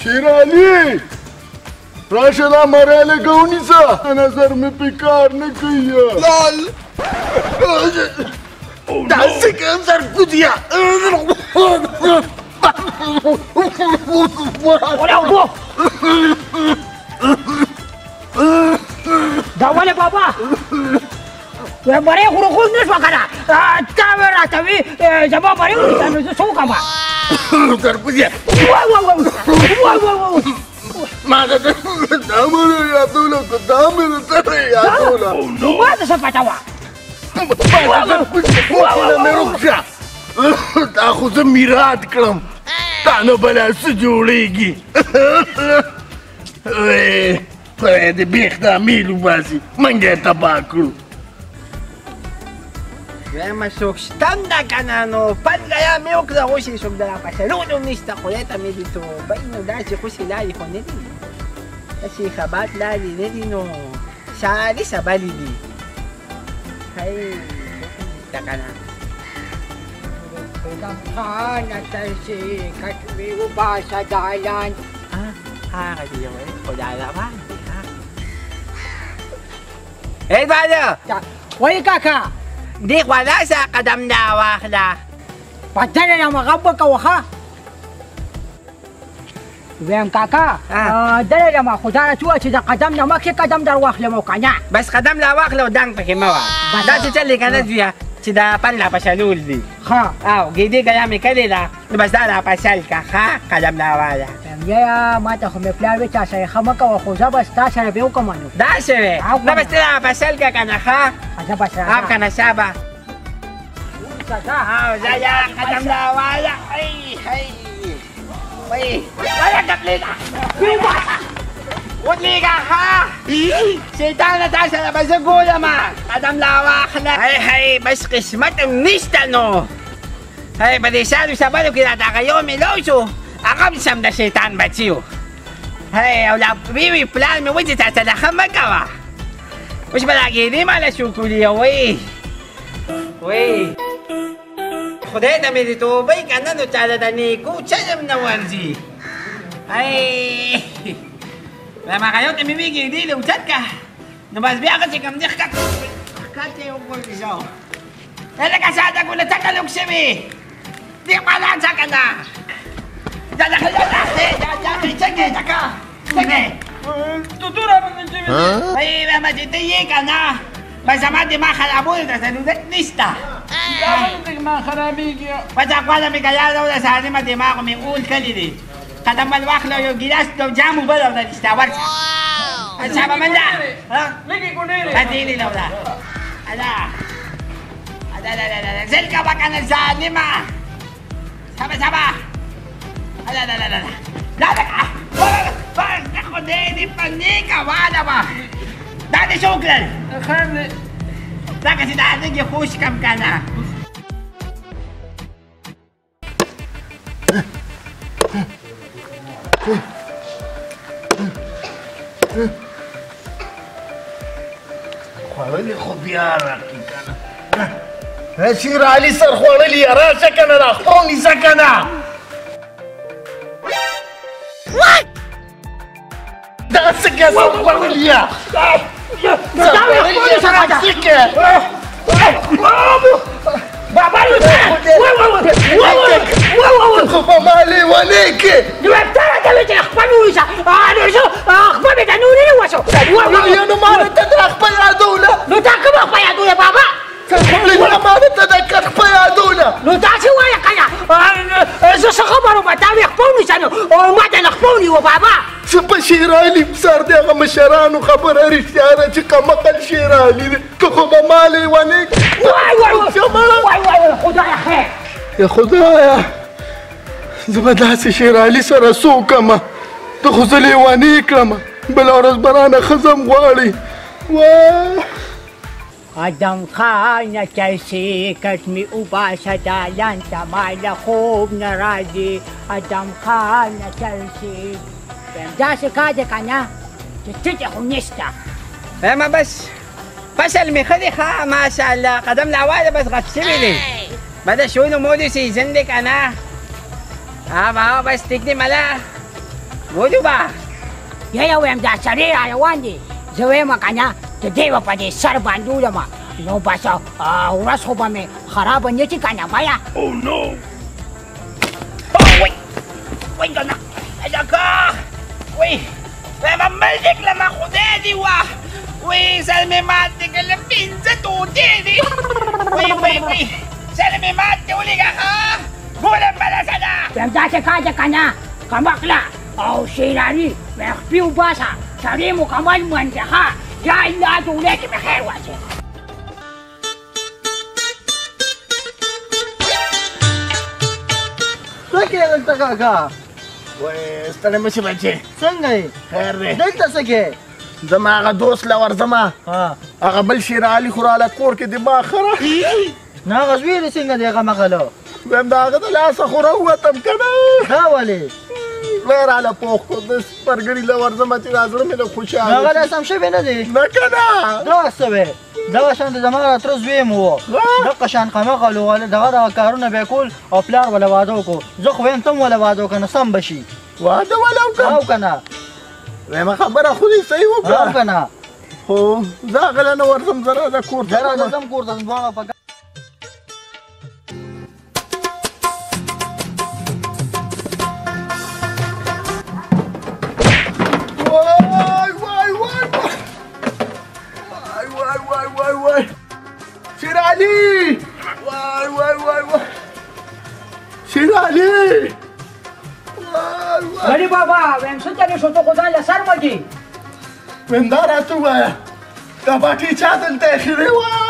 شیر علي راشه دا مری لږه ونیسه نظر مې پې کار نه کوي لال داسې که زرکودیه دا ولې بابا مری خو روغوز نه شوه که نه تا مې راته وي زما مری ونیسه نو زه څه وکړم زرکودیه ما دا مې یادوله که دا مې سره یادوله نو ما ته څه پته وه مې روغشه دا خو زه میرات کړم تا نه بله څه جوړېږي خدای دې بیخ د امیل وباسي منګه یې تباه کړو وایم څوک شتم ده که نه نو پنځه مې وکړه اوس یې څوک د راپسلولو نشته خدای ته مې دې توبه نو داسې خوشې لارې خو نه دي داسې خبات لارې نه دي نو ساري سبلې دي هی ده که نه خانه ترسي کټوي وباسه دالان هغه دې وایي خدای روان دی ای باده وایي کاکا دې خوا راسه قدم دا واخله په دنه نه مغب وکوه ښه ویم کاکا دنه نه ما خو دا راته ووایه چې د قدم نه مخکې قدم در واخلم او که نه بس قدم لا واخله او دنګ پکې مه وه داسې چلې که نه زویه چې دا پن لا پسلول دي ښه او ګیدې ګیا مې کړې ده نو بس دا را پسل که ښه قدم لا واله یا ما ته خو مې پلار وی چا سره ښه مه کوه خو زه به ستا سره به وکړم نو داسې وې دا بس ته را پسل که که نه ښه زه به سره او که نه شابه او زه یا قدم لا واله وای وای ډکلیده ودلیږه ښه شیطانه تا سره به زه ګولمه قدم لا واخله هی بس قسمت هم نشته نو هی په دې سالو سبلو کې راته هغه یو میلاو شو هغه هم سم د شیطان بچي و هی او لا وی پلار مې وایي چې تا سره ښه مه کوه اوس به راګېدې ماله شوکولي وی خدای ته مې دې توبې که نه نو چاله د نیکو چلم نه ورځي هی وایم هغه یو ته مې وګېدې له اوچت که نو بس بیا هغه چې کوم دی ښکته یې وغورځو لکه ساده ګوله څنګه لوک شوې دې خوا لاړ که نه دا څنګه یې ځکه څنګه توتو راباندې شوې وایم چې ته یې که نه بس زما دماغ خرابولو ته ضرورت نشته دا ولې دماغ خرابېږي بس هغه مې که یاد راوړه سالمه دماغ مې اول کړي دي قدم بل واخله یو ګیلاس یو جام اوبه راوړه رښتیا ورشه شابه منده لږې ګونډې هدیلې راوړه زل کوه که نه ظالمه شابه د خدای دې په نیکه واده دا دې څه وکړل لکه چې دا لږ یې خوش کړم که نه خوړلې خو بیا راکړي که نه شیر علي سر خوړلې راشه که نه دا خپل نیسه که نه دا څنګه سر خوړلې بابا خو په ما لیونی کې نو تا راته وایي چې خپل وویسه نو زه خپل مې ته نور نه وسو نو ما درته د خپل یادوله نو تا کوم خپل یادوله بابا ما درته د کټ په یادوله نو داسې وایه که نه زه څه خبر وم تا وایي خپل ونیسه نو ما ته نه خپل ونیوه بابا څه په شیر علي سر د هغه مشرانو خبره رښتیا ده چې کمقل شیر علي دی که خو به ما لیونی وای خدایه خیر یا خدایه زه به داسې شیر علي سره څه وکړمه ته خو زه لیونی کړمه بله ورځ به رانه ښځه م غواړي وای آدم خانه ترسي کټ مې وباسه دالان ته ما له خوب نه راځي آدم خانه ترسي داسې کار دی که نه چې څه خو نشته وایم بس فصل مې ښه دی ښه ماشاءالله قدم لا واله بس غټ شوي دی بعد شونو مودې سیزن دی که نه بس ټیک دی مله ودو با یا ویم دا سړی را روان دی زه ویم که نه د دې به په دې سر باندولم نو بس ورځ خو به مې خرابه نه شي که نه بیا وای کنه الکا وای memang meledik lama khudai di wah wih salme mati ke lepin setudi di wih salme mati uli kakak bulan balas ada ویم داسې کار دی که نه کمقله او شیراني مخفي وباسه سړی مکمل منځخه یا الله دولې کې مې خیر واچوي څه کې دلته کاکا وای ستړی مه شي بچې څنګه یې خیر دی دلته څه کې زما هغه دوست له ورځمه هغه بل شیر علي خو راله کور کې دماغ خره نه هغه زوی دې څنګه دی هغه مغلو ویم د هغه د لاسه خو راووتم که نه دا ولې وی راله پوخ کړ د سپرګړي له ورځمه چې دا زړه مې له خوشحاله هغه لا سم شوی نه دی نه که نه دغه څه وی دغه شان د زما راتره زوی م و دغه شان قمقلو دغه کارونه به یې کول او پلار وله واده وکړو زه خو ویم ته هم وله واده وکړه نو سم به شي واده وله وکړم او که نه ویمه خبره خو دې صحیح او وکړه که نه خو زه هغه نه ورځم زه راځه کور ته زه راځه ځم کور ته دواړه په وای شیر علي وای شیر علي غني بابا ویم څه چلې شو ته خدای له سر مګي ویم دا راته ووایه دا باټي چا دلته ایښې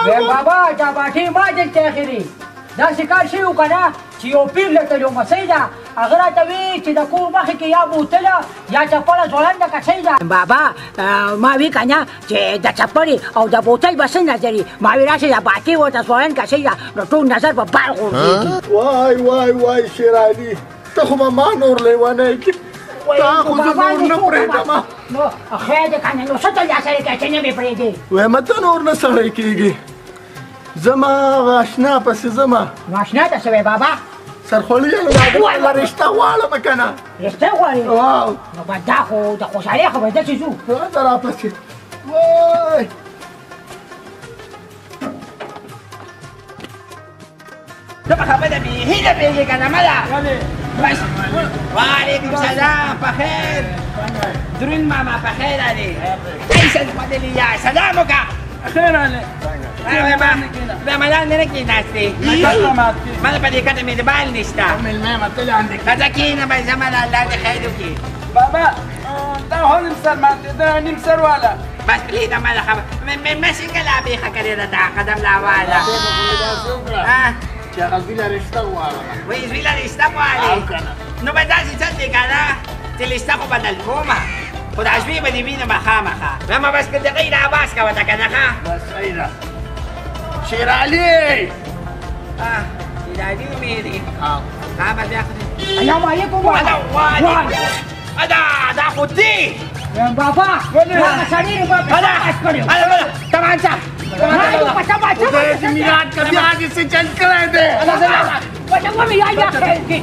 ویم بابا دا باټې ما دلته ایښې داسې کار شوي و که نه چې یو پیر له تلومسۍ ده هغه راته وی چې د کور مخې کې یا بوتله یا چپله ځوړنده کچۍ ده بابا ما وی که نه چې د چپلې او د بوتل به څه نظر ما وی راشي د باټې ورته ځوړند کچۍ ده نو ټول نظر به بر غورځېږي وای شیر علي ته خو به ما نور لیونی کړې تا خو زه نور نه پرېږدم نو خیر دی که نه نو څه ته دا سړی کوې چې نه مې پرېږدې ویمه ته نور نه سړی کېږي زما هغه اشنا پسې ځمه نو اشنا ته څه وی بابا سرخوړلي له رشته غواړم که نه رشته غواړې نو به دا خو د خوشحالۍ خبره ده چې ځو راځه راپسې وای ته په خبره بیخي نه پوهېږې که نه مله وعلیکم سلام په خیر درون ماما په خیر علي کیسه خوړلي یا سلام وکړه خیر علي دا ملال نه کېناستې مله په دې کټه مې د بال نشته مېلمه متلې اندې راځه کېنه به زه مله الله دې خیر وکړي بابا دا هو نیم سر ماته دا نیم سر والا بس پرېږده مله خبره مې څنګه لا بیخه کړې ده دا قدم لا واله چې هغه زوی له رشته غواړم وایي زوی له رشته غواړې نو به داسې څه دی که نه چې رشته خو بدل کومه خو دا زوی به دې وینم خامخا ماما بس که د غیر آواز کوه ته که نه ښه بس صحیح ده شیر علي شیر علي نومېږي ها بس بیا خو سلام علیکم دا خو دی بابا هغه سړی به پس کړی تمانچه خدای دې میلاد که بیا دې څه چل کړی دی ومې یا یا خیر کې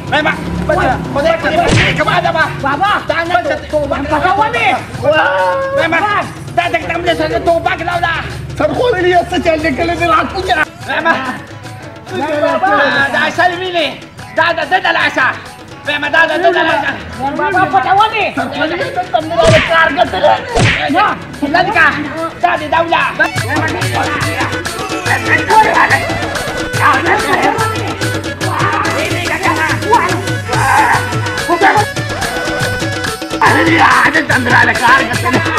خدای دې کما ده بابا دا نه ومې دا تکتم له سره توپک راوړه سرخوړلي یې څه چل دی کړی دی راکوځه دا اصل وینې دا د ده د لاسه ویمه دا د ده د لاسه بابا پټه ومې کار ګټلی لږه دا د دوله دلته اندراله کار ګټلی